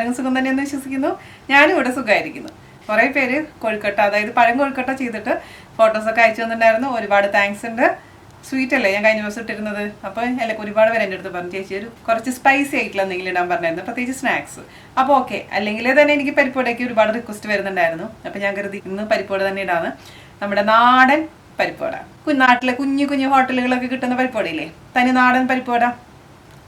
എല്ലാവരും സുഖം തന്നെയെന്ന് വിശ്വസിക്കുന്നു. ഞാനും ഇവിടെ സുഖമായിരിക്കുന്നു. കുറേ പേര് കൊഴുക്കട്ട, അതായത് പഴം കൊഴുക്കട്ട ചെയ്തിട്ട് ഫോട്ടോസൊക്കെ അയച്ചു തന്നിട്ടുണ്ടായിരുന്നു. ഒരുപാട് താങ്ക്സ് ഉണ്ട്. സ്വീറ്റ് അല്ലേ ഞാൻ കഴിഞ്ഞ ദിവസം ഇട്ടിരുന്നത്. അപ്പോൾ ഒരുപാട് പേര് എൻ്റെ അടുത്ത് പറഞ്ഞു, ചേച്ചി ഒരു കുറച്ച് സ്പൈസി ആയിട്ടുള്ള എന്തെങ്കിലും ഇടാൻ പറഞ്ഞായിരുന്നു, പ്രത്യേകിച്ച് സ്നാക്സ്. അപ്പോൾ ഓക്കെ, അല്ലെങ്കിൽ തന്നെ എനിക്ക് പരിപ്പുവടയ്ക്ക് ഒരുപാട് റിക്വസ്റ്റ് വരുന്നുണ്ടായിരുന്നു. അപ്പോൾ ഞാൻ കരുതി ഇന്ന് പരിപ്പുവട തന്നെ ഇടാന്ന്. നമ്മുടെ നാടൻ പരിപ്പുവട, നാട്ടിലെ കുഞ്ഞു കുഞ്ഞു ഹോട്ടലുകളൊക്കെ കിട്ടുന്ന പരിപ്പുവടയില്ലേ, തനി നാടൻ പരിപ്പുവട.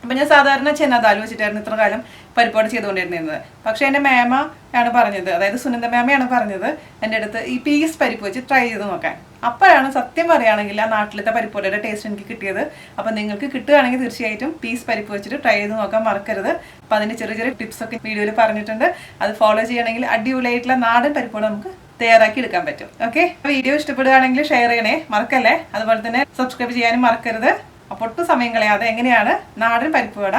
അപ്പം ഞാൻ സാധാരണ ചെന്ന ദാൽ വെച്ചിട്ടായിരുന്നു ഇത്ര കാലം പരിപ്പുവട ചെയ്തുകൊണ്ടിരുന്നത്. പക്ഷേ എൻ്റെ മേമയാണ് പറഞ്ഞത്, അതായത് സുനന്ദ മേമയാണ് പറഞ്ഞത് എൻ്റെ അടുത്ത് ഈ പീസ് പരിപ്പ് വെച്ച് ട്രൈ ചെയ്ത് നോക്കാൻ. അപ്പോഴാണ് സത്യം പറയുകയാണെങ്കിൽ ആ നാട്ടിലത്തെ പരിപ്പുവടയുടെ ടേസ്റ്റ് എനിക്ക് കിട്ടിയത്. അപ്പം നിങ്ങൾക്ക് കിട്ടുകയാണെങ്കിൽ തീർച്ചയായിട്ടും പീസ് പരിപ്പ് വെച്ചിട്ട് ട്രൈ ചെയ്ത് നോക്കാൻ മറക്കരുത്. അപ്പം അതിൻ്റെ ചെറിയ ചെറിയ ടിപ്സൊക്കെ വീഡിയോയിൽ പറഞ്ഞിട്ടുണ്ട്. അത് ഫോളോ ചെയ്യണമെങ്കിൽ അടിപൊളിയായിട്ടുള്ള നാടൻ പരിപ്പുവട നമുക്ക് തയ്യാറാക്കി എടുക്കാൻ പറ്റും. ഓക്കെ, വീഡിയോ ഇഷ്ടപ്പെടുകയാണെങ്കിൽ ഷെയർ ചെയ്യണേ, മറക്കല്ലേ. അതുപോലെ തന്നെ സബ്സ്ക്രൈബ് ചെയ്യാനും മറക്കരുത്. അപ്പോൾ ഒട്ടും സമയം കളയാതെ എങ്ങനെയാണ് നാടൻ പരിപ്പുവട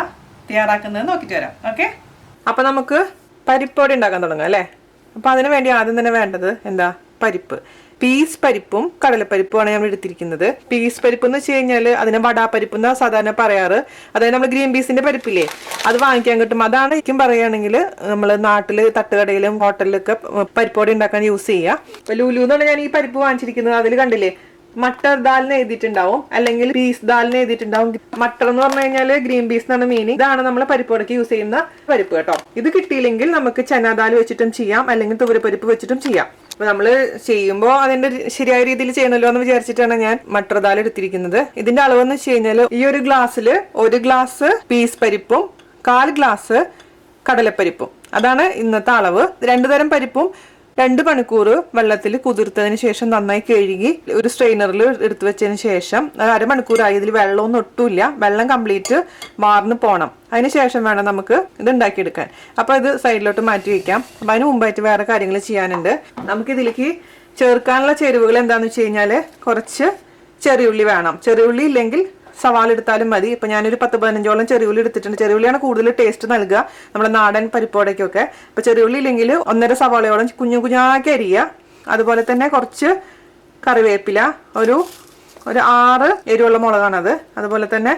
തയ്യാറാക്കുന്നത് നോക്കിയിട്ട് വരാം. ഓക്കെ, അപ്പം നമുക്ക് പരിപ്പുവട ഉണ്ടാക്കാൻ തുടങ്ങാം അല്ലേ. അപ്പം അതിന് വേണ്ടി ആദ്യം തന്നെ വേണ്ടത് എന്താ, പരിപ്പ്. പീസ് പരിപ്പും കടലപ്പരിപ്പുമാണ് നമ്മൾ എടുത്തിരിക്കുന്നത്. പീസ് പരിപ്പ് എന്ന് വെച്ച് കഴിഞ്ഞാൽ അതിനെ വടാപ്പരിപ്പ് എന്നാണ് സാധാരണ പറയാറ്. അതായത് നമ്മൾ ഗ്രീൻ പീസിന്റെ പരിപ്പില്ലേ, അത് വാങ്ങിക്കാൻ കിട്ടും. അതാണ് എനിക്കും പറയുകയാണെങ്കിൽ നമ്മൾ നാട്ടിൽ തട്ടുകടയിലും ഹോട്ടലിലൊക്കെ പരിപ്പുവട ഉണ്ടാക്കാൻ യൂസ് ചെയ്യുക. ലുലു എന്നാണ് ഞാൻ ഈ പരിപ്പ് വാങ്ങിച്ചിരിക്കുന്നത്. അതിൽ കണ്ടില്ലേ മട്ടർ ദാലിന് എഴുതിയിട്ടുണ്ടാവും, അല്ലെങ്കിൽ പീസ് ദാലിന് എഴുതിയിട്ടുണ്ടാവും. മട്ടർ എന്ന് പറഞ്ഞു കഴിഞ്ഞാൽ ഗ്രീൻ പീസ് എന്നാണ് മീനിങ്. ഇതാണ് നമ്മൾ പരിപ്പുവടയ്ക്ക് യൂസ് ചെയ്യുന്ന പരിപ്പ് കേട്ടോ. ഇത് കിട്ടിയില്ലെങ്കിൽ നമുക്ക് ചന ദാൽ വെച്ചിട്ടും ചെയ്യാം, അല്ലെങ്കിൽ തുവരപ്പരിപ്പ് വെച്ചിട്ടും ചെയ്യാം. അപ്പൊ നമ്മൾ ചെയ്യുമ്പോൾ അതിന്റെ ശരിയായ രീതിയിൽ ചെയ്യണമല്ലോ എന്ന് വിചാരിച്ചിട്ടാണ് ഞാൻ മട്ടർ ദാൽ എടുത്തിരിക്കുന്നത്. ഇതിന്റെ അളവെന്ന് വെച്ച് കഴിഞ്ഞാൽ ഈ ഒരു ഗ്ലാസ്സിൽ 1 ഗ്ലാസ് പീസ് പരിപ്പും 1/4 ഗ്ലാസ് കടലപ്പരിപ്പും, അതാണ് ഇന്നത്തെ അളവ്. 2 തരം പരിപ്പും 2 മണിക്കൂർ വെള്ളത്തിൽ കുതിർത്തതിന് ശേഷം നന്നായി കഴുകി ഒരു സ്ട്രെയിനറിൽ എടുത്തു വെച്ചതിന് ശേഷം അരമണിക്കൂറായി. ഇതിൽ വെള്ളമൊന്നും ഒട്ടുമില്ല, വെള്ളം കംപ്ലീറ്റ് മാർന്ന് പോകണം. അതിന് ശേഷം വേണം നമുക്ക് ഇത് ഉണ്ടാക്കിയെടുക്കാൻ. അപ്പോൾ ഇത് സൈഡിലോട്ട് മാറ്റി വയ്ക്കാം. അപ്പം അതിന് മുമ്പായിട്ട് വേറെ കാര്യങ്ങൾ ചെയ്യാനുണ്ട്. നമുക്കിതിലേക്ക് ചേർക്കാനുള്ള ചേരുവകൾ എന്താണെന്ന് വെച്ച് കഴിഞ്ഞാൽ കുറച്ച് ചെറിയുള്ളി വേണം. ചെറിയുള്ളി ഇല്ലെങ്കിൽ സവാള എടുത്താലും മതി. ഇപ്പം ഞാനൊരു 10-15ഓളം ചെറിയുള്ളി എടുത്തിട്ടുണ്ട്. ചെറിയുള്ളിയാണ് കൂടുതൽ ടേസ്റ്റ് നൽകുക നമ്മുടെ നാടൻ പരിപ്പുവടയ്ക്കൊക്കെ. അപ്പോൾ ചെറിയുള്ളി ഇല്ലെങ്കിൽ 1.5 സവാളയോളം കുഞ്ഞു കുഞ്ഞാക്കി അരിയുക. അതുപോലെ തന്നെ കുറച്ച് കറിവേപ്പില, ഒരു 6 എരിവുള്ള മുളകാണത്. അതുപോലെ തന്നെ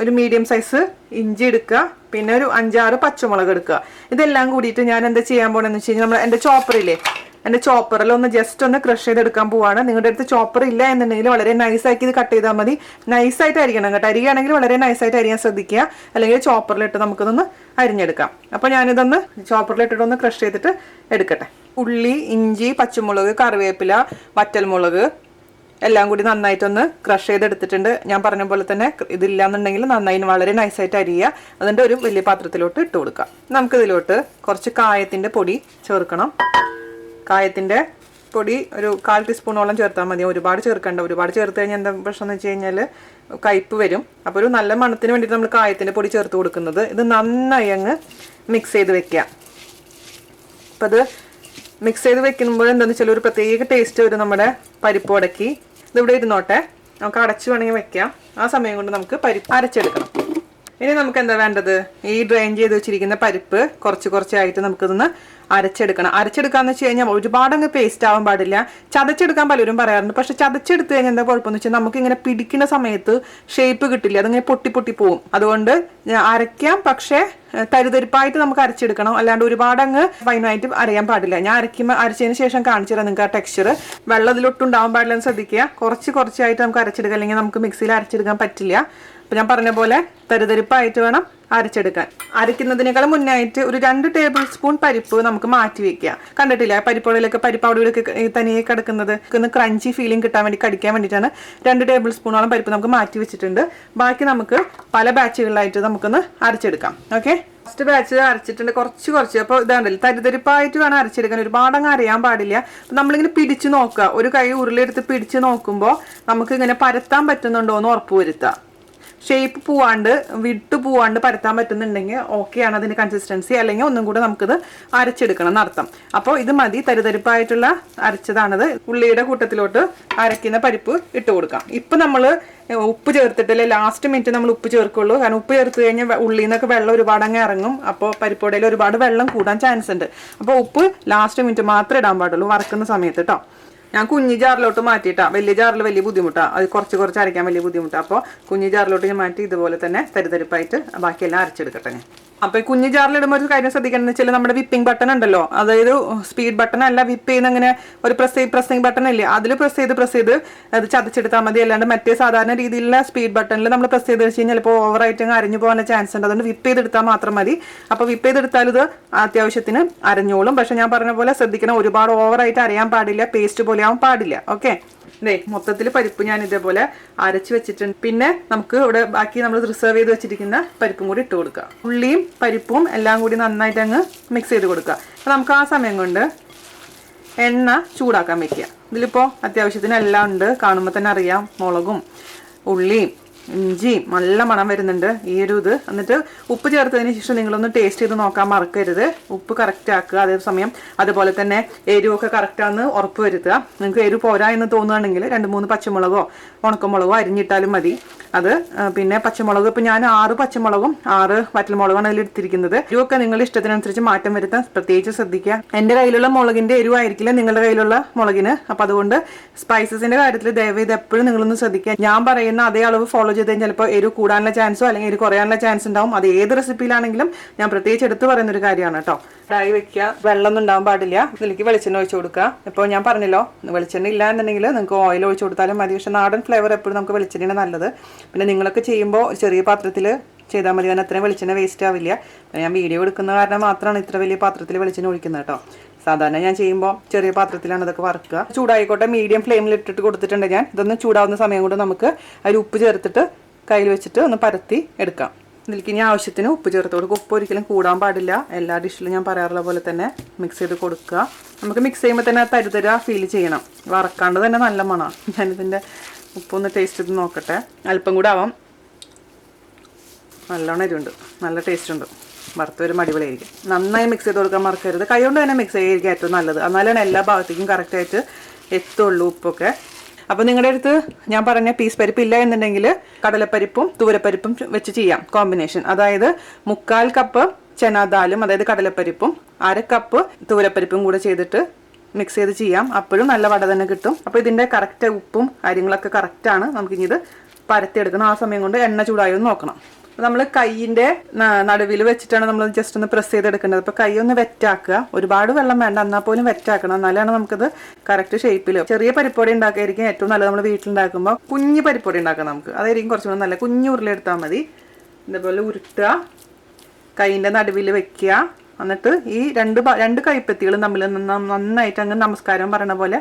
ഒരു മീഡിയം സൈസ് ഇഞ്ചി എടുക്കുക, പിന്നെ ഒരു 5-6 പച്ചമുളക് എടുക്കുക. ഇതെല്ലാം കൂടിയിട്ട് ഞാൻ എന്താ ചെയ്യാൻ പോകണമെന്ന് വെച്ച് കഴിഞ്ഞാൽ എൻ്റെ ചോപ്പറില്ലേ, എൻ്റെ ചോപ്പറിൽ ജസ്റ്റ് ഒന്ന് ക്രഷ് ചെയ്തെടുക്കാൻ പോവാണ്. നിങ്ങളുടെ അടുത്ത് ചോപ്പർ ഇല്ല എന്നുണ്ടെങ്കിൽ വളരെ നൈസാക്കി ഇത് കട്ട് ചെയ്താൽ മതി. നൈസായിട്ട് അരിയണം കേട്ടോ. അരിയുകയാണെങ്കിൽ വളരെ നൈസായിട്ട് അരിയാൻ ശ്രദ്ധിക്കുക, അല്ലെങ്കിൽ ചോപ്പറിലിട്ട് നമുക്കിതൊന്ന് അരിഞ്ഞെടുക്കാം. അപ്പോൾ ഞാനിതൊന്ന് ചോപ്പറിലിട്ടിട്ടൊന്ന് ക്രഷ് ചെയ്തിട്ട് എടുക്കട്ടെ. ഉള്ളി, ഇഞ്ചി, പച്ചമുളക്, കറിവേപ്പില, വറ്റൽമുളക് എല്ലാം കൂടി നന്നായിട്ടൊന്ന് ക്രഷ് ചെയ്തെടുത്തിട്ടുണ്ട്. ഞാൻ പറഞ്ഞ പോലെ തന്നെ ഇതില്ലാന്നുണ്ടെങ്കിൽ നന്നായി വളരെ നൈസായിട്ട് അരിയുക. അതിൻ്റെ ഒരു വലിയ പാത്രത്തിലോട്ട് ഇട്ട് കൊടുക്കാം. നമുക്കിതിലോട്ട് കുറച്ച് കായത്തിൻ്റെ പൊടി ചേർക്കണം. കായത്തിൻ്റെ പൊടി ഒരു 1/4 ടീസ്പൂണോളം ചേർത്താൽ മതി. ഒരുപാട് ചേർക്കണ്ട. ഒരുപാട് ചേർത്ത് കഴിഞ്ഞാൽ എന്താ പ്രശ്നം എന്ന് വെച്ച് കഴിഞ്ഞാൽ കയ്പ്പ് വരും. അപ്പോൾ ഒരു നല്ല മണത്തിന് വേണ്ടിയിട്ട് നമ്മൾ കായത്തിൻ്റെ പൊടി ചേർത്ത് കൊടുക്കുന്നത്. ഇത് നന്നായി അങ്ങ് മിക്സ് ചെയ്ത് വെക്കുക. അപ്പം അത് മിക്സ് ചെയ്ത് വെക്കുമ്പോൾ എന്താണെന്ന് വെച്ചാൽ ഒരു പ്രത്യേക ടേസ്റ്റ് വരും നമ്മുടെ പരിപ്പുവടയ്ക്ക്. ഇതിവിടെ ഇരുന്നോട്ടെ, നമുക്ക് അടച്ചു വേണമെങ്കിൽ വെക്കാം. ആ സമയം കൊണ്ട് നമുക്ക് പരിപ്പ് അരച്ചെടുക്കണം. ഇനി നമുക്ക് എന്താ വേണ്ടത്, ഈ ഡ്രെയിൻ ചെയ്ത് വെച്ചിരിക്കുന്ന പരിപ്പ് കുറച്ചായിട്ട് നമുക്കിതൊന്ന് അരച്ചെടുക്കണം. അരച്ചെടുക്കാന്ന് വെച്ച് കഴിഞ്ഞാൽ ഒരുപാട് അങ്ങ് പേസ്റ്റ് ആവാൻ പാടില്ല. ചതച്ചെടുക്കാൻ പലരും പറയാറുണ്ട്. പക്ഷെ ചതച്ചെടുത്ത് കഴിഞ്ഞാൽ എന്താ കുഴപ്പമെന്ന് വെച്ചാൽ നമുക്ക് ഇങ്ങനെ പിടിക്കുന്ന സമയത്ത് ഷേപ്പ് കിട്ടില്ല, അതിങ്ങനെ പൊട്ടി പോവും. അതുകൊണ്ട് അരയ്ക്കാം, പക്ഷേ തരിതരിപ്പായിട്ട് നമുക്ക് അരച്ചെടുക്കണം. അല്ലാണ്ട് ഒരുപാട് അങ്ങ് ഫൈനായിട്ട് അരയാൻ പാടില്ല. ഞാൻ അരച്ചതിന് ശേഷം കാണിച്ചു തരാം നിങ്ങൾക്ക് ആ ടെക്സ്ചർ. വെള്ളം അതിലൊട്ടുണ്ടാവാൻ പാടില്ല എന്ന് ശ്രദ്ധിക്കുക. കുറച്ചായിട്ട് നമുക്ക് അരച്ചെടുക്കാം, അല്ലെങ്കിൽ നമുക്ക് മിക്സിയിൽ അരച്ചെടുക്കാൻ പറ്റില്ല. അപ്പം ഞാൻ പറഞ്ഞ പോലെ തരിതരിപ്പായിട്ട് വേണം അരച്ചെടുക്കാൻ. അരയ്ക്കുന്നതിനേക്കാളും മുന്നായിട്ട് ഒരു 2 ടേബിൾ സ്പൂൺ പരിപ്പ് നമുക്ക് മാറ്റി വെക്കുക. കണ്ടിട്ടില്ല പരിപ്പുകളിലൊക്കെ പരിപ്പ് അവിടെ തനിയെ കിടക്കുന്നത്, ഒന്ന് ക്രഞ്ചി ഫീലിംഗ് കിട്ടാൻ വേണ്ടി, കടിക്കാൻ വേണ്ടിയിട്ടാണ് 2 ടേബിൾ സ്പൂണോളം പരിപ്പ് നമുക്ക് മാറ്റി വെച്ചിട്ടുണ്ട്. ബാക്കി നമുക്ക് പല ബാച്ചുകളിലായിട്ട് നമുക്കൊന്ന് അരച്ചെടുക്കാം. ഓക്കെ, ഫസ്റ്റ് ബാച്ച് അരച്ചിട്ടുണ്ട് കുറച്ച്. അപ്പോൾ ഇതാണ്ടല്ലോ തരിതരിപ്പായിട്ട് വേണം അരച്ചെടുക്കാൻ. ഒരുപാട് അങ്ങ് അറിയാൻ പാടില്ല. അപ്പം നമ്മളിങ്ങനെ പിടിച്ച് നോക്കുക. ഒരു കൈ ഉരുളെടുത്ത് പിടിച്ച് നോക്കുമ്പോൾ നമുക്ക് ഇങ്ങനെ പരത്താൻ പറ്റുന്നുണ്ടോ എന്ന് ഉറപ്പ് വരുത്തുക. ഷേപ്പ് വിട്ട് പോവാണ്ട് പരത്താൻ പറ്റുന്നുണ്ടെങ്കിൽ ഓക്കെയാണ് അതിൻ്റെ കൺസിസ്റ്റൻസി. അല്ലെങ്കിൽ ഒന്നും കൂടെ നമുക്കിത് അരച്ചെടുക്കണം എന്നർത്ഥം. അപ്പോൾ ഇത് മതി, തരിതരിപ്പായിട്ടുള്ള അരച്ചതാണത്. ഉള്ളിയുടെ കൂട്ടത്തിലോട്ട് അരയ്ക്കുന്ന പരിപ്പ് ഇട്ട് കൊടുക്കാം. ഇപ്പം നമ്മൾ ഉപ്പ് ചേർത്തിട്ടില്ലേ, ലാസ്റ്റ് മിനിറ്റ് നമ്മൾ ഉപ്പ് ചേർക്കുള്ളൂ. കാരണം ഉപ്പ് ചേർത്ത് കഴിഞ്ഞാൽ ഉള്ളിൽ നിന്നൊക്കെ വെള്ളം ഒരുപാട് അങ്ങ് ഇറങ്ങും. അപ്പോൾ പരിപ്പുവടയിൽ ഒരുപാട് വെള്ളം കൂടാൻ ചാൻസ് ഉണ്ട്. അപ്പോൾ ഉപ്പ് ലാസ്റ്റ് മിനിറ്റ് മാത്രമേ ഇടാൻ പാടുള്ളൂ വറക്കുന്ന സമയത്ത് കേട്ടോ. ഞാൻ കുഞ്ഞി ജാറിലോട്ട് മാറ്റിയിട്ടാ. വലിയ ജാറിൽ വലിയ ബുദ്ധിമുട്ടാണ്, അത് കുറച്ച് അരയ്ക്കാൻ വലിയ ബുദ്ധിമുട്ടാണ്. അപ്പോൾ കുഞ്ഞി ജാറിലോട്ട് ഞാൻ മാറ്റി ഇതുപോലെ തന്നെ തരിതരിപ്പായിട്ട് ബാക്കിയെല്ലാം അരച്ചെടുക്കട്ടെ ഞാൻ. അപ്പോൾ ഈ കുഞ്ഞു ജാറിലിടുമ്പോൾ ഒരു കാര്യം ശ്രദ്ധിക്കണം വെച്ചാൽ നമ്മുടെ വിപ്പിംഗ് ബട്ടൺ ഉണ്ടല്ലോ, അതായത് സ്പീഡ് ബട്ടൺ അല്ല, വിപ്പ് ചെയ്യുന്ന അങ്ങനെ ഒരു പ്രസ്സിംഗ് ബട്ടൺ ഇല്ലേ, അതിൽ പ്രസ് ചെയ്ത് അത് ചതച്ചെടുത്താൽ മതി. അല്ലാണ്ട് മറ്റേ സാധാരണ രീതിയിലുള്ള സ്പീഡ് ബട്ടണിൽ നമ്മൾ പ്രസ് ചെയ്ത് വെച്ച് കഴിഞ്ഞാൽ ചിലപ്പോൾ ഓവറായിട്ട് അരഞ്ഞു പോകാനുള്ള ചാൻസ് ഉണ്ട്. അതുകൊണ്ട് വിപ്പ് ചെയ്തെടുത്താൽ മാത്രം മതി. അപ്പോൾ വിപ്പ് ചെയ്തെടുത്താൽ ഇത് അത്യാവശ്യത്തിന് അരഞ്ഞോളും. പക്ഷെ ഞാൻ പറഞ്ഞ പോലെ ശ്രദ്ധിക്കണം, ഒരുപാട് ഓവറായിട്ട് അരയാൻ പാടില്ല, പേസ്റ്റ് പോലെ ആവാൻ പാടില്ല. ഓക്കെ, മൊത്തത്തിൽ പരിപ്പ് ഞാൻ ഇതേപോലെ അരച്ച് വെച്ചിട്ടുണ്ട്. പിന്നെ നമുക്ക് ഇവിടെ ബാക്കി നമ്മൾ റിസർവ് ചെയ്ത് വെച്ചിരിക്കുന്ന പരിപ്പും കൂടി ഇട്ട് കൊടുക്കുക. ഉള്ളിയും പരിപ്പും എല്ലാം കൂടി നന്നായിട്ട് അങ്ങ് മിക്സ് ചെയ്ത് കൊടുക്കുക. അപ്പം നമുക്ക് ആ സമയം കൊണ്ട് എണ്ണ ചൂടാക്കാൻ വെക്കുക. ഇതിലിപ്പോൾ അത്യാവശ്യത്തിന് എല്ലാം ഉണ്ട്, കാണുമ്പോൾ തന്നെ അറിയാം. മുളകും ഉള്ളിയും ഇഞ്ചിയും നല്ല മണം വരുന്നുണ്ട് ഈ ഒരു ഇത്. എന്നിട്ട് ഉപ്പ് ചേർത്തതിന് ശേഷം നിങ്ങളൊന്ന് ടേസ്റ്റ് ചെയ്ത് നോക്കാൻ മറക്കരുത്. ഉപ്പ് കറക്റ്റ് ആക്കുക. അതേസമയം അതുപോലെ തന്നെ എരിവൊക്കെ കറക്റ്റാന്ന് ഉറപ്പ് വരുത്തുക. നിങ്ങൾക്ക് എരിവ് പോരാ എന്ന് തോന്നുകയാണെങ്കിൽ 2-3 പച്ചമുളകോ ഉണക്കമുളകോ അരിഞ്ഞിട്ടാലും മതി. അത് പിന്നെ പച്ചമുളക്, ഇപ്പം ഞാൻ 6 പച്ചമുളകും 6 വറ്റൽമുളകാണ് അതിൽ എടുത്തിരിക്കുന്നത്. എരിവൊക്കെ നിങ്ങളുടെ ഇഷ്ടത്തിനനുസരിച്ച് മാറ്റം വരുത്താൻ പ്രത്യേകിച്ച് ശ്രദ്ധിക്കുക. എൻ്റെ കയ്യിലുള്ള മുളകിൻ്റെ എരിവായിരിക്കില്ല നിങ്ങളുടെ കയ്യിലുള്ള മുളകിന്. അപ്പം അതുകൊണ്ട് സ്പൈസസിൻ്റെ കാര്യത്തിൽ ദയവ് ചെയ്ത് എപ്പോഴും നിങ്ങളൊന്ന് ശ്രദ്ധിക്കുക. ഞാൻ പറയുന്ന അതേ അളവ് ഫോളോ ചെയ്ത് കഴിഞ്ഞാൽ ചിലപ്പോൾ എരിവ് കൂടാനുള്ള ചാൻസോ അല്ലെങ്കിൽ എരിവ് കുറയാനുള്ള ചാൻസ് ഉണ്ടാവും. അത് ഏത് റെസിപ്പിയിലാണെങ്കിലും ഞാൻ പ്രത്യേകിച്ച് എടുത്ത് പറയുന്നൊരു കാര്യമാണ് കേട്ടോ. കടായി വെക്കുക, വെള്ളമൊന്നും ഉണ്ടാവാൻ പാടില്ല. ഇതിലേക്ക് വെളിച്ചെണ്ണ ഒഴിച്ചു കൊടുക്കുക. ഇപ്പോൾ ഞാൻ പറഞ്ഞല്ലോ, വെളിച്ചെണ്ണ ഇല്ല എന്നുണ്ടെങ്കിൽ നിങ്ങൾക്ക് ഓയിൽ ഒഴിച്ചു കൊടുത്താലും മതി. പക്ഷേ നാടൻ ഫ്ലേവർ എപ്പോഴും നമുക്ക് വെളിച്ചെണ്ണയാണ് നല്ലത്. പിന്നെ നിങ്ങളൊക്കെ ചെയ്യുമ്പോൾ ചെറിയ പാത്രത്തിൽ ചെയ്താൽ മതി, കാരണം അത്രയും വെളിച്ചെണ്ണ വേസ്റ്റ് ആവില്ല. ഞാൻ വീഡിയോ എടുക്കുന്ന കാരണം മാത്രമാണ് ഇത്ര വലിയ പാത്രത്തിൽ വെളിച്ചെണ്ണ ഒഴിക്കുന്നത് കേട്ടോ. സാധാരണ ഞാൻ ചെയ്യുമ്പോൾ ചെറിയ പാത്രത്തിലാണ് ഇതൊക്കെ വറുക്കുക. ചൂടായിക്കോട്ടെ, മീഡിയം ഫ്ലെയിമിൽ ഇട്ടിട്ട് കൊടുത്തിട്ടുണ്ട് ഞാൻ. ഇതൊന്ന് ചൂടാവുന്ന സമയം കൊണ്ട് നമുക്ക് അതിൽ ഉപ്പ് ചേർത്തിട്ട് കയ്യിൽ വെച്ചിട്ട് ഒന്ന് പരത്തി എടുക്കാം. ഇതിലേക്ക് ഇനി ആവശ്യത്തിന് ഉപ്പ് ചേർത്ത് കൊടുക്കുക. ഉപ്പ് ഒരിക്കലും കൂടാൻ പാടില്ല. എല്ലാ ഡിഷിലും ഞാൻ പറയാറുള്ള പോലെ തന്നെ മിക്സ് ചെയ്ത് കൊടുക്കുക. നമുക്ക് മിക്സ് ചെയ്യുമ്പോൾ തന്നെ തരുതര ഫീൽ ചെയ്യണം. വറക്കാണ്ട് തന്നെ നല്ല മണമാണ്. ഞാനിതിൻ്റെ ഉപ്പൊന്ന് ടേസ്റ്റ് ചെയ്ത് നോക്കട്ടെ. അല്പം കൂടെ ആവാം. നല്ലോണം എരിവുണ്ട്, നല്ല ടേസ്റ്റ് ഉണ്ട്. വറുത്ത് വരുമ്പോൾ അടിപൊളിയായിരിക്കും. നന്നായി മിക്സ് ചെയ്ത് കൊടുക്കാൻ മറക്കരുത്. കൈ കൊണ്ട് തന്നെ മിക്സ് ചെയ്യായിരിക്കും ഏറ്റവും നല്ലത്. എന്നാലാണ് എല്ലാ ഭാഗത്തേക്കും കറക്റ്റായിട്ട് എത്തുള്ളൂ ഉപ്പൊക്കെ. അപ്പോൾ നിങ്ങളുടെ അടുത്ത് ഞാൻ പറഞ്ഞ പീസ് പരിപ്പ് ഇല്ല എന്നുണ്ടെങ്കിൽ കടലപ്പരിപ്പും തൂരപ്പരിപ്പും വെച്ച് ചെയ്യാം കോമ്പിനേഷൻ. അതായത് 1/4 കപ്പ് ചനാദാലും, അതായത് കടലപ്പരിപ്പും 1/2 കപ്പ് തൂരപ്പരിപ്പും കൂടെ ചെയ്തിട്ട് മിക്സ് ചെയ്ത് ചെയ്യാം. അപ്പോഴും നല്ല വട തന്നെ കിട്ടും. അപ്പോൾ ഇതിൻ്റെ കറക്റ്റ് ഉപ്പും കാര്യങ്ങളൊക്കെ കറക്റ്റാണ്. നമുക്കിനി ഇത് പരത്തിയെടുക്കണം. ആ സമയം കൊണ്ട് എണ്ണ ചൂടായോ എന്ന് നോക്കണം. നമ്മൾ കൈയിൻ്റെ നടുവിൽ വെച്ചിട്ടാണ് നമ്മൾ ജസ്റ്റ് ഒന്ന് പ്രസ് ചെയ്തെടുക്കേണ്ടത്. അപ്പോൾ കൈ ഒന്ന് വെറ്റാക്കുക. ഒരുപാട് വെള്ളം വേണ്ട, എന്നാൽ പോലും വെറ്റാക്കണം. എന്നാലാണ് നമുക്കത് കറക്റ്റ് ഷേപ്പിൽ. ചെറിയ പരിപ്പൊടി ഉണ്ടാക്കിയായിരിക്കും ഏറ്റവും നല്ലത്. നമ്മൾ വീട്ടിലുണ്ടാക്കുമ്പോൾ കുഞ്ഞ് പരിപ്പൊടി ഉണ്ടാക്കാം നമുക്ക്. അതായിരിക്കും കുറച്ചുകൂടെ നല്ല. കുഞ്ഞു ഉരുളെടുത്താൽ മതി. ഇതേപോലെ ഉരുട്ടുക, കൈയിൻ്റെ നടുവിൽ വെക്കുക. എന്നിട്ട് ഈ രണ്ട് കൈപ്പത്തികളും തമ്മിൽ നന്നായിട്ട് അങ്ങ് നമസ്കാരം പറയുന്ന പോലെ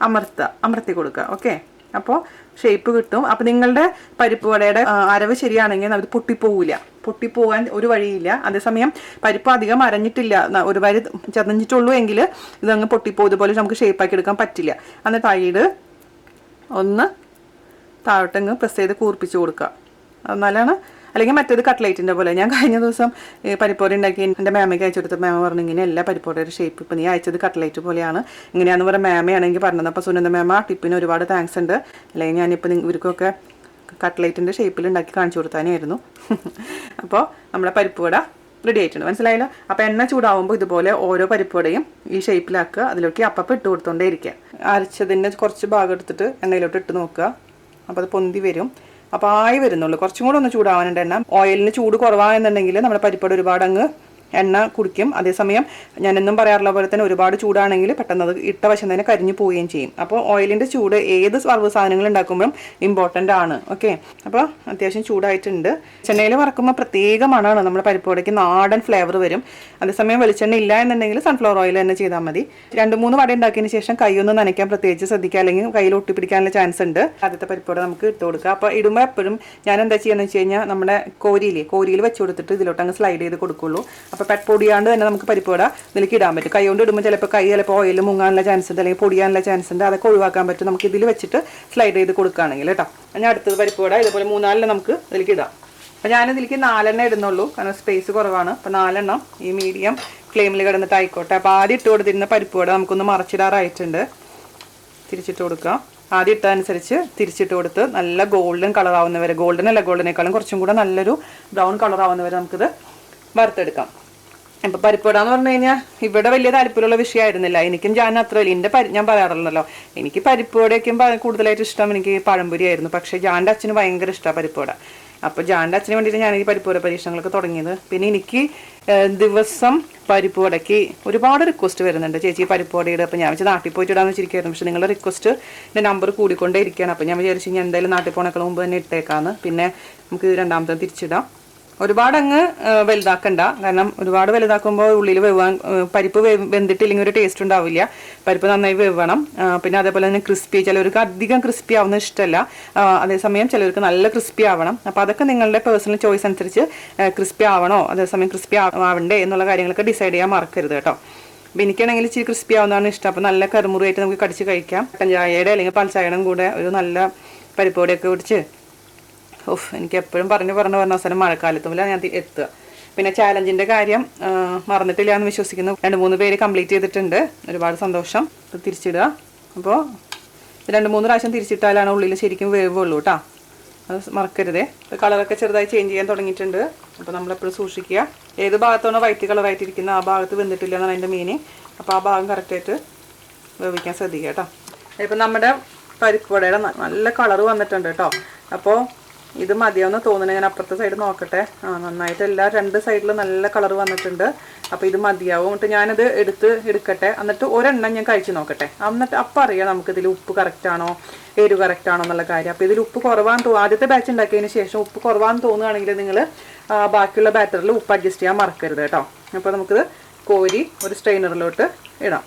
അമർത്തി കൊടുക്കുക. ഓക്കെ, അപ്പോൾ ഷേപ്പ് കിട്ടും. അപ്പോൾ നിങ്ങളുടെ പരിപ്പ് വടയുടെ അരവ് ശരിയാണെങ്കിൽ അത് പൊട്ടിപ്പോകാൻ ഒരു വഴിയില്ല. അതേസമയം പരിപ്പ് അധികം അരഞ്ഞിട്ടില്ല, ഒരു വരി ചതഞ്ഞിട്ടുള്ളൂ എങ്കിൽ ഇതങ്ങ് പൊട്ടിപ്പോയതുപോലെ നമുക്ക് ഷേപ്പാക്കി എടുക്കാൻ പറ്റില്ല. എന്നിട്ട് സൈഡ് ഒന്ന് താഴോട്ടങ്ങ് പ്രസ് ചെയ്ത് കൂർപ്പിച്ച് കൊടുക്കുക. എന്നാലാണ്. അല്ലെങ്കിൽ മറ്റേത് കട്ട്ലേറ്റിൻ്റെ പോലെ. ഞാൻ കഴിഞ്ഞ ദിവസം പരിപ്പോടി ഉണ്ടാക്കി എൻ്റെ മേമയ്ക്ക് അയച്ചു കൊടുത്ത മേമ പറഞ്ഞു, ഇങ്ങനെ എല്ലാ പരിപ്പോടിയുടെ ഷേപ്പ് ഇപ്പോൾ നീ അയച്ചത് കട്ട്ലേറ്റ് പോലെയാണ്, ഇങ്ങനെയാണെന്ന് പറഞ്ഞ മേമയാണെങ്കിൽ പറഞ്ഞത്. അപ്പോൾ സുനന്ദ മേമ ടിപ്പിന് ഒരുപാട് താങ്ക്സ് ഉണ്ട്. അല്ലെങ്കിൽ ഞാനിപ്പോൾ ഇവർക്കൊക്കെ കട്ട്ലേറ്റിൻ്റെ ഷേപ്പിൽ ഉണ്ടാക്കി കാണിച്ചു കൊടുത്താനായിരുന്നു. അപ്പോൾ നമ്മുടെ പരിപ്പുവട റെഡി ആയിട്ടുണ്ട്, മനസ്സിലായല്ലോ. അപ്പോൾ എണ്ണ ചൂടാവുമ്പോൾ ഇതുപോലെ ഓരോ പരിപ്പുവടയും ഈ ഷേപ്പിലാക്കുക. അതിലേക്ക് അപ്പം ഇട്ട് കൊടുത്തോണ്ടേ ഇരിക്കുക. അരച്ചതിൻ്റെ കുറച്ച് ഭാഗം എടുത്തിട്ട് എണ്ണയിലോട്ട് ഇട്ട് നോക്കുക. അപ്പോൾ അത് പൊന്തി വരും. അപ്പോൾ ആയി വരുന്നുള്ളൂ. കുറച്ചും കൂടെ ഒന്ന് ചൂടാവാനുണ്ട് എണ്ണ. ഓയിലിന് ചൂട് കുറവാണെന്നുണ്ടെങ്കിൽ നമ്മുടെ പരിപ്പോട് ഒരുപാട് അങ്ങ് എണ്ണ കുടിക്കും. അതേസമയം ഞാൻ എന്നും പറയാറുള്ള പോലെ തന്നെ ഒരുപാട് ചൂടാണെങ്കിൽ പെട്ടെന്ന് അത് ഇട്ട വശം തന്നെ കരിഞ്ഞു പോവുകയും ചെയ്യും. അപ്പോൾ ഓയിലിൻ്റെ ചൂട് ഏത് സർവ്വ സാധനങ്ങൾ ഉണ്ടാക്കുമ്പോഴും ഇമ്പോർട്ടൻ്റ് ആണ്. ഓക്കെ, അപ്പോൾ അത്യാവശ്യം ചൂടായിട്ടുണ്ട്. ചെണ്ണയിൽ വറക്കുമ്പോൾ പ്രത്യേക മണമാണ്. നമ്മുടെ പരിപ്പോടേക്ക് നാടൻ ഫ്ലേവർ വരും. അതേസമയം വെളിച്ചെണ്ണ ഇല്ല എന്നുണ്ടെങ്കിൽ സൺഫ്ലവർ ഓയിൽ തന്നെ ചെയ്താൽ മതി. 2-3 വട ഉണ്ടാക്കിയതിന് ശേഷം കൈയൊന്ന് നനയ്ക്കാൻ പ്രത്യേകിച്ച് ശ്രദ്ധിക്കുക, അല്ലെങ്കിൽ കയ്യിൽ ഒട്ടിപ്പിടിക്കാനുള്ള ചാൻസ് ഉണ്ട്. ആദ്യത്തെ പരിപ്പോട നമുക്ക് ഇട്ട് കൊടുക്കുക. അപ്പോൾ ഇടുമ്പോൾ എപ്പോഴും ഞാൻ എന്താ ചെയ്യുകയെന്ന് വെച്ച് കഴിഞ്ഞാൽ നമ്മുടെ കോരിയിൽ വെച്ച് കൊടുത്തിട്ട് ഇതിലോട്ട് അങ്ങ് സ്ലൈഡ് ചെയ്ത് കൊടുക്കുള്ളൂ. അപ്പോൾ പൊടിയാണ്ട് തന്നെ നമുക്ക് പരിപ്പുവട ഇതിലേക്ക് ഇടാൻ പറ്റും. കൈ കൊണ്ട് ഇടുമ്പോൾ ചിലപ്പോൾ ഓയിൽ മുങ്ങാനുള്ള ചാൻസ് ഉണ്ട്, അല്ലെങ്കിൽ പൊടിയാനുള്ള ചാൻസ് ഉണ്ട്. അതൊക്കെ ഒഴിവാക്കാൻ പറ്റും നമുക്ക് ഇതിൽ വെച്ചിട്ട് സ്ലൈഡ് ചെയ്ത് കൊടുക്കുകയാണെങ്കിൽ കേട്ടോ. ഞാൻ അടുത്തത് പരിപ്പുവട ഇതുപോലെ 3-4 നമുക്ക് ഇതിലേക്ക് ഇടാം. അപ്പോൾ ഞാനിതിലേക്ക് 4 ഇടുന്നുള്ളൂ, കാരണം സ്പേസ് കുറവാണ്. അപ്പോൾ 4 ഈ മീഡിയം ഫ്ലെയിമിൽ കിടന്നിട്ട് ആയിക്കോട്ടെ. അപ്പോൾ ആദ്യം ഇട്ട് കൊടുത്തിരുന്ന പരിപ്പുവട നമുക്കൊന്ന് മറച്ചിടാറായിട്ടുണ്ട്. തിരിച്ചിട്ട് കൊടുക്കുക. ആദ്യം ഇട്ടതനുസരിച്ച് തിരിച്ചിട്ട് കൊടുത്ത് നല്ല ഗോൾഡൻ കളറാവുന്നവരെ, ഗോൾഡനേക്കാളും കുറച്ചും കൂടെ നല്ലൊരു ബ്രൗൺ കളറാവുന്നവരെ നമുക്കിത് വറുത്തെടുക്കാം. ഇപ്പോൾ പരിപ്പുവട എന്ന് പറഞ്ഞു കഴിഞ്ഞാൽ ഇവിടെ വലിയ താല്പര്യമുള്ള വിഷയമായിരുന്നില്ല. എനിക്കും ഞാൻ അത്ര വലിയ ഞാൻ പറയാറുണ്ടല്ലോ, എനിക്ക് പരിപ്പുവടയ്ക്കും കൂടുതലായിട്ട് ഇഷ്ടം എനിക്ക് പഴംപൊരി ആയിരുന്നു. പക്ഷേ ജാൻ്റെ അച്ഛന് ഭയങ്കര ഇഷ്ടമാണ് പരിപ്പുവട. അപ്പോൾ ജാൻ്റെ അച്ഛന് വേണ്ടിയിട്ട് ഞാൻ ഈ പരിപ്പുവട പരീക്ഷണങ്ങളൊക്കെ തുടങ്ങിയത്. പിന്നെ എനിക്ക് ദിവസം പരിപ്പുവടയ്ക്ക് ഒരുപാട് റിക്വസ്റ്റ് വരുന്നുണ്ട്, ചേച്ചി പരിപ്പുവടയുടെ. അപ്പോൾ ഞാൻ വെച്ച് നാട്ടിൽ പോയിട്ട് ഇടാമെന്ന് വെച്ചിരിക്കുകയായിരുന്നു. പക്ഷേ നിങ്ങളുടെ റിക്വസ്റ്റ് എൻ്റെ നമ്പർ കൂടിക്കൊണ്ടേ ഇരിക്കുകയാണ്. അപ്പോൾ ഞാൻ വിചാരിച്ചു ഞാൻ എന്തായാലും നാട്ടിൽ പോകണേക്കാൾ മുമ്പ് തന്നെ ഇട്ടേക്കാന്ന്. പിന്നെ നമുക്ക് രണ്ടാമത്തെ തിരിച്ചിടാം. ഒരുപാട് അങ്ങ് വലുതാക്കണ്ട, കാരണം ഒരുപാട് വലുതാക്കുമ്പോൾ ഉള്ളിൽ വേവാൻ പരിപ്പ് വെന്തിട്ടില്ലെങ്കിൽ ഒരു ടേസ്റ്റ് ഉണ്ടാവില്ല. പരിപ്പ് നന്നായി വേവണം. പിന്നെ അതേപോലെ തന്നെ ക്രിസ്പി, ചിലവർക്ക് അധികം ക്രിസ്പി ആവുന്ന ഇഷ്ടമല്ല, അതേസമയം ചിലവർക്ക് നല്ല ക്രിസ്പി ആവണം. അപ്പോൾ അതൊക്കെ നിങ്ങളുടെ പേഴ്സണൽ ചോയ്സ് അനുസരിച്ച് ക്രിസ്പി ആവണോ അതേസമയം ക്രിസ്പി ആവണ്ടേ എന്നുള്ള കാര്യങ്ങളൊക്കെ ഡിസൈഡ് ചെയ്യാൻ മറക്കരുത് കേട്ടോ. അപ്പോൾ എനിക്കാണെങ്കിൽ ഇച്ചിരി ക്രിസ്പി ആവുന്നതാണ് ഇഷ്ടം. അപ്പോൾ നല്ല കറുമുറിയായിട്ട് നമുക്ക് കടിച്ച് കഴിക്കാം. കട്ടൻ ചായയുടെ അല്ലെങ്കിൽ പാൽ ചായയുടെ കൂടെ ഒരു നല്ല പരിപ്പോടെയൊക്കെ പിടിച്ച് എനിക്ക് എപ്പോഴും പറഞ്ഞ അവസാനം മഴക്കാലത്തുമില്ല ഞാൻ എത്തുക. പിന്നെ ചാലഞ്ചിൻ്റെ കാര്യം മറന്നിട്ടില്ല എന്ന് വിശ്വസിക്കുന്നു. 2-3 പേര് കംപ്ലീറ്റ് ചെയ്തിട്ടുണ്ട്. ഒരുപാട് സന്തോഷം. തിരിച്ചിടുക. അപ്പോൾ 2-3 പ്രാവശ്യം തിരിച്ചിട്ടാലാണ് ഉള്ളിൽ ശരിക്കും വേവുള്ളൂ കേട്ടോ, അത് മറക്കരുതേ. കളറൊക്കെ ചെറുതായി ചേഞ്ച് ചെയ്യാൻ തുടങ്ങിയിട്ടുണ്ട്. അപ്പോൾ നമ്മളെപ്പോഴും സൂക്ഷിക്കുക, ഏത് ഭാഗത്താണോ വൈറ്റ് കളറായിട്ടിരിക്കുന്നത് ആ ഭാഗത്ത് വെന്തിട്ടില്ല എന്നാണ് അതിൻ്റെ മീനിങ്. അപ്പോൾ ആ ഭാഗം കറക്റ്റായിട്ട് വേവിക്കാൻ ശ്രദ്ധിക്കുക കേട്ടോ. ഇപ്പം നമ്മുടെ പരിപ്പുവടയുടെ നല്ല കളറ് വന്നിട്ടുണ്ട് കേട്ടോ. അപ്പോൾ ഇത് മതിയാവുന്ന തോന്നുന്നു. ഞാൻ അപ്പുറത്തെ സൈഡ് നോക്കട്ടെ. നന്നായിട്ട് എല്ലാ 2 സൈഡിലും നല്ല കളർ വന്നിട്ടുണ്ട്. അപ്പോൾ ഇത് മതിയാവും. എന്നിട്ട് ഞാനത് എടുക്കട്ടെ. എന്നിട്ട് ഒരെണ്ണം ഞാൻ കഴിച്ച് നോക്കട്ടെ. എന്നിട്ട് അപ്പം അറിയാം നമുക്കിതിൽ ഉപ്പ് കറക്റ്റാണോ എരിവ് കറക്റ്റാണോ എന്നുള്ള കാര്യം. അപ്പോൾ ഇതിൽ ഉപ്പ് കുറവാന്ന് ആദ്യത്തെ ബാച്ച് ഉണ്ടാക്കിയതിന് ശേഷം ഉപ്പ് കുറവാന്ന് തോന്നുകയാണെങ്കിൽ നിങ്ങൾ ബാക്കിയുള്ള ബാറ്ററിൽ ഉപ്പ് അഡ്ജസ്റ്റ് ചെയ്യാൻ മറക്കരുത് കേട്ടോ. അപ്പോൾ നമുക്കിത് കോരി ഒരു സ്ട്രെയിനറിലോട്ട് ഇടാം.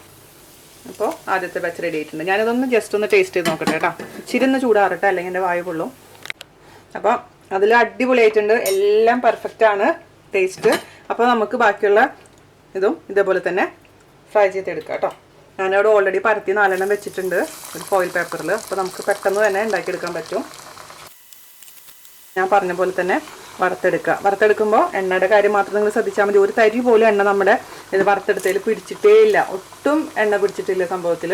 അപ്പോൾ ആദ്യത്തെ ബാച്ച് റെഡി ആയിട്ടുണ്ട്. ഞാനിതൊന്ന് ജസ്റ്റ് ഒന്ന് ടേസ്റ്റ് ചെയ്ത് നോക്കട്ടെ കേട്ടോ. ഇച്ചിരി ഒന്ന് ചൂടാറട്ടെ, അല്ലെങ്കിൽ എൻ്റെ വായു കൊള്ളും. അപ്പം അതിൽ അടിപൊളിയായിട്ടുണ്ട്, എല്ലാം പെർഫെക്റ്റ് ആണ് ടേസ്റ്റ്. അപ്പോൾ നമുക്ക് ബാക്കിയുള്ള ഇതും ഇതേപോലെ തന്നെ ഫ്രൈ ചെയ്തെടുക്കാം കേട്ടോ. ഞാനവിടെ ഓൾറെഡി പരത്തി 4 വെച്ചിട്ടുണ്ട് ഒരു ഫോയിൽ പേപ്പറിൽ. അപ്പോൾ നമുക്ക് പെട്ടെന്ന് തന്നെ ഉണ്ടാക്കിയെടുക്കാൻ പറ്റും. ഞാൻ പറഞ്ഞ പോലെ തന്നെ വറുത്തെടുക്കുമ്പോൾ എണ്ണയുടെ കാര്യം മാത്രം നിങ്ങൾ ശ്രദ്ധിച്ചാൽ മതി. ഒരു തരി പോലും എണ്ണ നമ്മുടെ ഇത് വറുത്തെടുത്തതിൽ പിടിച്ചിട്ടേ ഇല്ല, ഒട്ടും എണ്ണ പിടിച്ചിട്ടില്ല സംഭവത്തിൽ.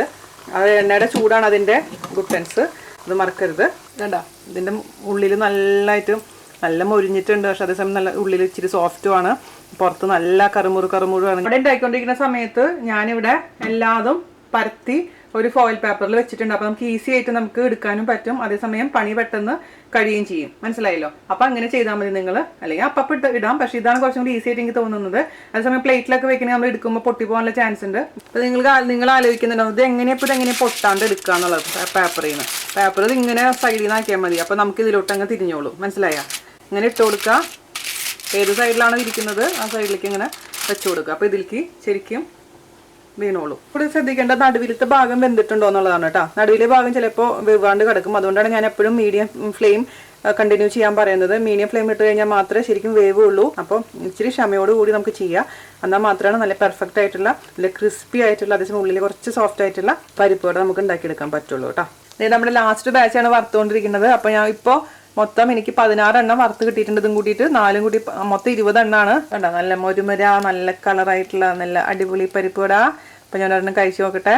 അത് എണ്ണയുടെ ചൂടാണ് അതിൻ്റെ ഗുഡൻസ്, അത് മറക്കരുത്. വേണ്ട, ഇതിൻ്റെ ഉള്ളിൽ നല്ല മൊരിഞ്ഞിട്ടുണ്ട്. പക്ഷെ അതേസമയം നല്ല ഉള്ളിൽ ഇച്ചിരി സോഫ്റ്റുമാണ്, പുറത്ത് നല്ല കറുമുറുമാണ്. ഇവിടെ ഉണ്ടായിക്കൊണ്ടിരിക്കുന്ന സമയത്ത് ഞാനിവിടെ എല്ലാതും പരത്തി ഒരു ഫോയിൽ പേപ്പറിൽ വെച്ചിട്ടുണ്ട്. അപ്പോൾ നമുക്ക് ഈസി ആയിട്ട് നമുക്ക് എടുക്കാനും പറ്റും, അതേസമയം പണി പെട്ടെന്ന് കഴിയുകയും ചെയ്യും. മനസ്സിലായല്ലോ? അപ്പം അങ്ങനെ ചെയ്താൽ മതി നിങ്ങൾ. അല്ലെങ്കിൽ അപ്പം ഇടാം, പക്ഷേ ഇതാണ് കുറച്ചും കൂടി ഈസി ആയിട്ട് എനിക്ക് തോന്നുന്നത്. അതേസമയം പ്ലേറ്റിലൊക്കെ വെക്കണമെങ്കിൽ നമ്മൾ എടുക്കുമ്പോൾ പൊട്ടി പോകാനുള്ള ചാൻസ് ഉണ്ട്. അപ്പോൾ നിങ്ങൾ ആലോചിക്കുന്നുണ്ടാവും ഇത് എങ്ങനെ പൊട്ടാണ്ട് എടുക്കുക എന്നുള്ളത്. പേപ്പർ ഇത് ഇങ്ങനെ സൈഡിൽ നിന്ന് ആക്കിയാൽ മതി. അപ്പോൾ നമുക്ക് ഇതിലോട്ട് അങ്ങ് തിരിഞ്ഞോളൂ. മനസ്സിലായോ? ഇങ്ങനെ ഇട്ട് കൊടുക്കുക. ഏത് സൈഡിലാണോ ഇരിക്കുന്നത് ആ സൈഡിലേക്ക് ഇങ്ങനെ വെച്ച് കൊടുക്കുക. അപ്പോൾ ഇതിലേക്ക് ശരിക്കും വീണോളൂ. ഇവിടെ ശ്രദ്ധിക്കേണ്ട നടുവിലത്തെ ഭാഗം വെന്തിട്ടുണ്ടോ എന്നുള്ളതാണ് കേട്ടോ. നടുവിലെ ഭാഗം ചിലപ്പോൾ വെവാണ്ട് കിടക്കും. അതുകൊണ്ടാണ് ഞാൻ എപ്പോഴും മീഡിയം ഫ്ലെയിം കണ്ടിന്യൂ ചെയ്യാൻ പറയുന്നത്. മീഡിയം ഫ്ലെയിം ഇട്ട് കഴിഞ്ഞാൽ മാത്രമേ ശരിക്കും വേവുള്ളൂ. അപ്പോൾ ഇച്ചിരി ക്ഷമയോട് കൂടി നമുക്ക് ചെയ്യാം. എന്നാൽ മാത്രമാണ് നല്ല പെർഫെക്റ്റ് ആയിട്ടുള്ള നല്ല ക്രിസ്പി ആയിട്ടുള്ള അതേസമയം ഉള്ളിൽ കുറച്ച് സോഫ്റ്റ് ആയിട്ടുള്ള പരിപ്പുവട നമുക്ക് ഉണ്ടാക്കിയെടുക്കാൻ പറ്റുള്ളൂ കേട്ടോ. ഇത് നമ്മുടെ ലാസ്റ്റ് ബാച്ചാണ് വറുത്തുകൊണ്ടിരിക്കുന്നത്. അപ്പോൾ ഞാൻ ഇപ്പോൾ മൊത്തം എനിക്ക് 16 എണ്ണം വറുത്ത് കിട്ടിയിട്ടുണ്ട്. ഇതും കൂട്ടിയിട്ട് 4 കൂടി മൊത്തം 20 എണ്ണമാണ്. കണ്ടോ, നല്ല മൊരുമര നല്ല കളറായിട്ടുള്ള നല്ല അടിപൊളി പരിപ്പുവട. അപ്പം ഞാൻ ഒരെണ്ണം കഴിച്ച് നോക്കട്ടെ,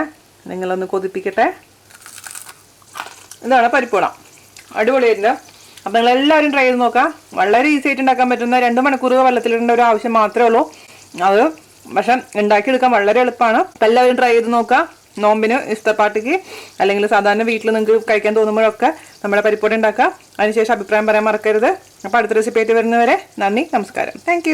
നിങ്ങളൊന്ന് കൊതിപ്പിക്കട്ടെ. ഇതാണ് പരിപ്പുവട, അടിപൊളിയായിട്ടുണ്ട്. അപ്പം നിങ്ങളെല്ലാവരും ട്രൈ ചെയ്ത് നോക്കാം. വളരെ ഈസി ആയിട്ട് ഉണ്ടാക്കാൻ പറ്റുന്ന 2 മണിക്കൂർ വെള്ളത്തിലിടേണ്ട ഒരു ആവശ്യം മാത്രമേ ഉള്ളൂ. അത് പക്ഷെ ഉണ്ടാക്കിയെടുക്കാൻ വളരെ എളുപ്പമാണ്. അപ്പം എല്ലാവരും ട്രൈ ചെയ്ത് നോക്കാം. നോമ്പിന് ഇഫ്താർ പാർട്ടിക്ക് അല്ലെങ്കിൽ സാധാരണ വീട്ടിൽ നിങ്ങൾക്ക് കഴിക്കാൻ തോന്നുമ്പോഴൊക്കെ നമ്മുടെ പരിപ്പുവട ഉണ്ടാക്കാം. അതിനുശേഷം അഭിപ്രായം പറയാൻ മറക്കരുത്. അപ്പോൾ അടുത്ത റെസിപ്പി ആയിട്ട് വരുന്നവരെ നന്ദി, നമസ്കാരം. താങ്ക്